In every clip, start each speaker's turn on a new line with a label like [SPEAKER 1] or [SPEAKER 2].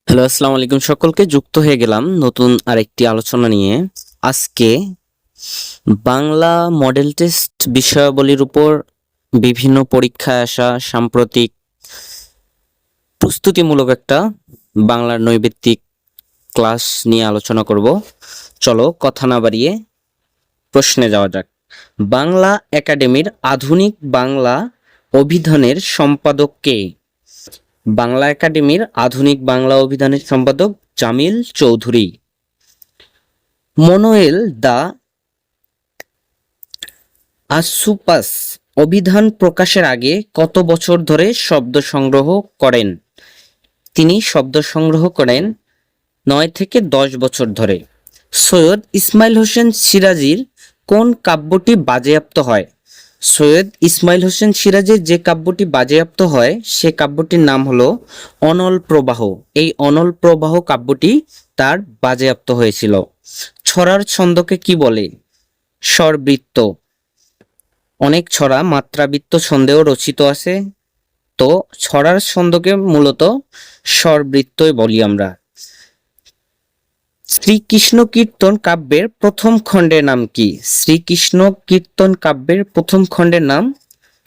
[SPEAKER 1] Hello, আসসালামু আলাইকুম। সকলকে যুক্ত হয়ে গেলাম নতুন আরেকটি আলোচনা নিয়ে। আজকে বাংলা মডেল টেস্ট বিষয়াবলীর উপর বিভিন্ন পরীক্ষায় আসা সাম্প্রতিক প্রস্তুতিমূলক একটা বাংলার নৈবেত্তিক ক্লাস নিয়ে আলোচনা করব। চলো কথা না বাড়িয়ে প্রশ্নে যাওয়া যাক। বাংলা একাডেমির আধুনিক বাংলা অভিধানের সম্পাদক কে? বাংলা একাডেমির আধুনিক বাংলা অভিধানের সম্পাদক জামিল চৌধুরী। মনোয়েল দা আসুপাস অভিধান প্রকাশের আগে কত বছর ধরে শব্দ সংগ্রহ করেন? তিনি শব্দ সংগ্রহ করেন 9 থেকে 10 বছর ধরে। সৈয়দ ইসমাইল হোসেন সিরাজীর কোন কাব্যটি বাজেয়াপ্ত হয়? সৈয়দ ইসমাইল হোসেন সিরাজের যে কাব্যটি বাজেয়াপ্ত হয় সে কাব্যটির নাম হলো অনল প্রবাহ। এই অনল প্রবাহ কাব্যটি তার বাজেয়াপ্ত হয়েছিল। ছড়ার ছন্দকে কি বলে? স্বরবৃত্ত। অনেক ছড়া মাত্রাবৃত্ত ছন্দেও রচিত আছে, তো ছড়ার ছন্দকে মূলত স্বরবৃত্তই বলি আমরা। শ্রীকৃষ্ণ কীর্তন কাব্যের প্রথম খণ্ডের নাম কি? শ্রীকৃষ্ণ কীর্তন কাব্যের প্রথম খণ্ডের নাম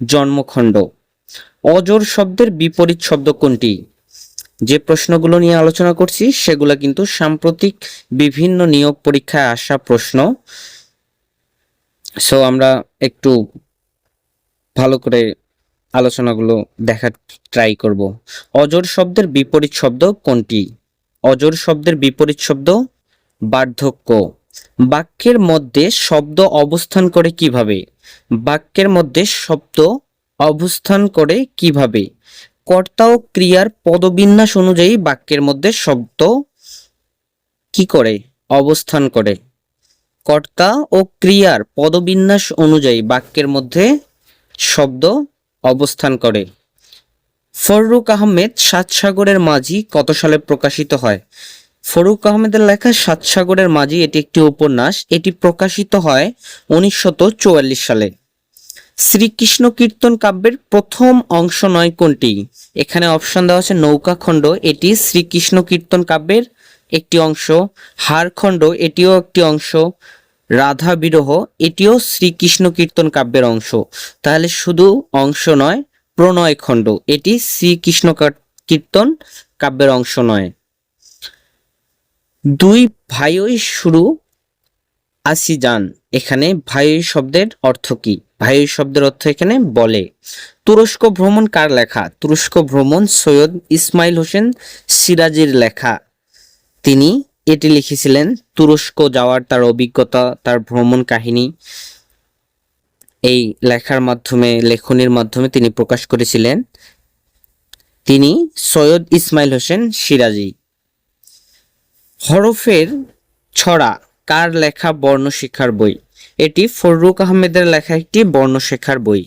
[SPEAKER 1] জন্মখণ্ড। অজর শব্দের বিপরীত শব্দ কোনটি? যে প্রশ্নগুলো নিয়ে আলোচনা করছি সেগুলো কিন্তু সাম্প্রতিক বিভিন্ন নিয়োগ পরীক্ষায় আসা প্রশ্ন। সো আমরা একটু ভালো করে আলোচনাগুলো দেখার ট্রাই করব। অজর শব্দের বিপরীত শব্দ কোনটি? অজর শব্দের বিপরীত শব্দ বার্ধক্য। বাক্যের মধ্যে শব্দ অবস্থান করে কিভাবে? বাক্যের মধ্যে শব্দ অবস্থান করে কিভাবে? কর্তা ও ক্রিয়ার পদবিন্যাস অনুযায়ী বাক্যের মধ্যে শব্দ কি করে? অবস্থান করে। কর্তা ও ক্রিয়ার পদবিন্যাস অনুযায়ী বাক্যের মধ্যে শব্দ অবস্থান করে। ফররুক আহমেদ সাত সাগরের মাঝি কত সালে প্রকাশিত হয়? ফরুক আহমেদের লেখা সাত সাগরের মাঝি এটি একটি উপন্যাস। এটি প্রকাশিত হয় 1944 সালে। শ্রীকৃষ্ণ কীর্তন কাব্যের প্রথম অংশ নয় কোনটি? এখানে অপশন দেওয়া আছে নৌকাখণ্ড, এটি শ্রীকৃষ্ণ কীর্তন কাব্যের একটি অংশ। হারখণ্ড, এটিও একটি অংশ। রাধা বিরহ, এটিও শ্রীকৃষ্ণ কীর্তন কাব্যের অংশ। তাহলে শুধু অংশ নয়, প্রণয় খণ্ড, এটি শ্রীকৃষ্ণ কীর্তন কাব্যের অংশ নয়। দুই ভাইই শুরু আসি যান, এখানে ভাই শব্দের অর্থ কি? ভাই শব্দের অর্থ এখানে বলে। তুরস্ক ভ্রমণ কার লেখা? তুরস্ক ভ্রমণ সৈয়দ ইসমাইল হোসেন সিরাজীর লেখা। তিনি এটি লিখেছিলেন, তুরস্ক যাওয়ার তার অভিজ্ঞতা, তার ভ্রমণ কাহিনী এই লেখার মাধ্যমে, লেখনীর মাধ্যমে তিনি প্রকাশ করেছিলেন। তিনি সৈয়দ ইসমাইল হোসেন সিরাজী। হরফের ছড়া কার লেখা বর্ণশিক্ষার বই? এটি ফররুক আহমেদের লেখা একটি বর্ণশিক্ষার বই।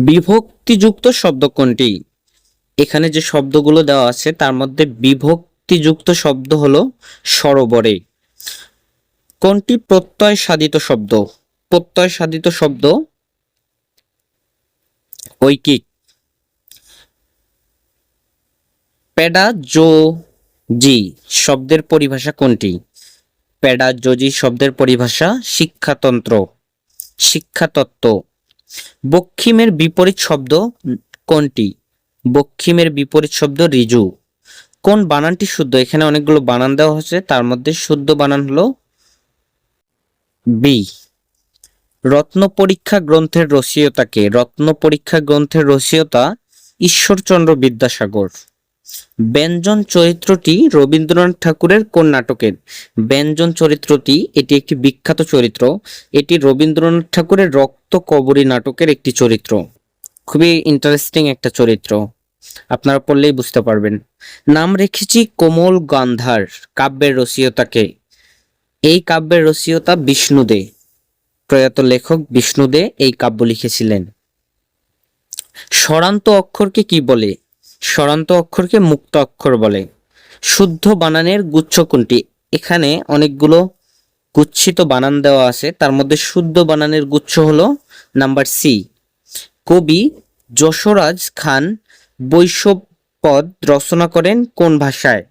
[SPEAKER 1] বিভক্তিযুক্ত শব্দ কোনটি? এখানে যে শব্দগুলো দেওয়া আছে তার মধ্যে বিভক্তিযুক্ত শব্দ হলো সরোবরে। কোনটি প্রত্যয় সাধিত শব্দ? প্রত্যয় সাধিত শব্দ ঐকিক। প্যাডাগোজি শব্দের পরিভাষা কোনটি? প্যাডাগোজি শব্দের পরিভাষা শিক্ষাতন্ত্র, শিক্ষাতত্ত্ব। বক্ষিমের বিপরীত শব্দ কোনটি? বক্ষিমের বিপরীত শব্দ ঋজু। কোন বানানটি শুদ্ধ? এখানে অনেকগুলো বানান দেওয়া হয়েছে, তার মধ্যে শুদ্ধ বানান হলো বি। রত্ন পরীক্ষা গ্রন্থের রচয়িতা কে? রত্ন পরীক্ষা গ্রন্থের রচয়িতা ঈশ্বরচন্দ্র বিদ্যাসাগর। ব্যঞ্জন চরিত্রটি রবীন্দ্রনাথ ঠাকুরের কোন নাটকের? ব্যঞ্জন চরিত্রটি এটি একটি বিখ্যাত চরিত্র। এটি রবীন্দ্রনাথ ঠাকুরের রক্ত কবরী নাটকের একটি চরিত্র। খুবই ইন্টারেস্টিং একটা চরিত্র, আপনারা পড়লেই বুঝতে পারবেন। নাম রেখেছি কোমল গান্ধার কাব্যের রচয়িতা কে? এই কাব্যের রচয়িতা বিষ্ণু দে। প্রয়াত লেখক বিষ্ণু দে এই কাব্য লিখেছিলেন। স্বরান্ত অক্ষরকে কি বলে? স্বরান্ত অক্ষরকে মুক্ত অক্ষর বলে। শুদ্ধ বানানের গুচ্ছ কোনটি? এখানে অনেকগুলো গুচ্ছিত বানান দেওয়া আছে, তার মধ্যে শুদ্ধ বানানের গুচ্ছ হলো নাম্বার সি। কবি যশোরাজ খান বৈশ্যপদ রচনা করেন কোন ভাষায়?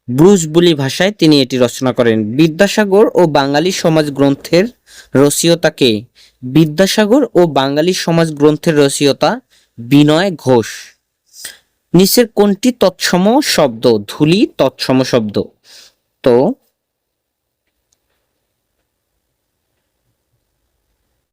[SPEAKER 1] ব্রুজবুলি ভাষায় তিনি এটি রচনা করেন। বিদ্যাসাগর ও বাঙালি সমাজ গ্রন্থের রচয়িতা কে? বিদ্যাসাগর ও বাঙালি সমাজ গ্রন্থের রচয়িতা বিনয় ঘোষ। নিচের কোনটি তৎসম শব্দ? ধূলি তৎসম শব্দ। তো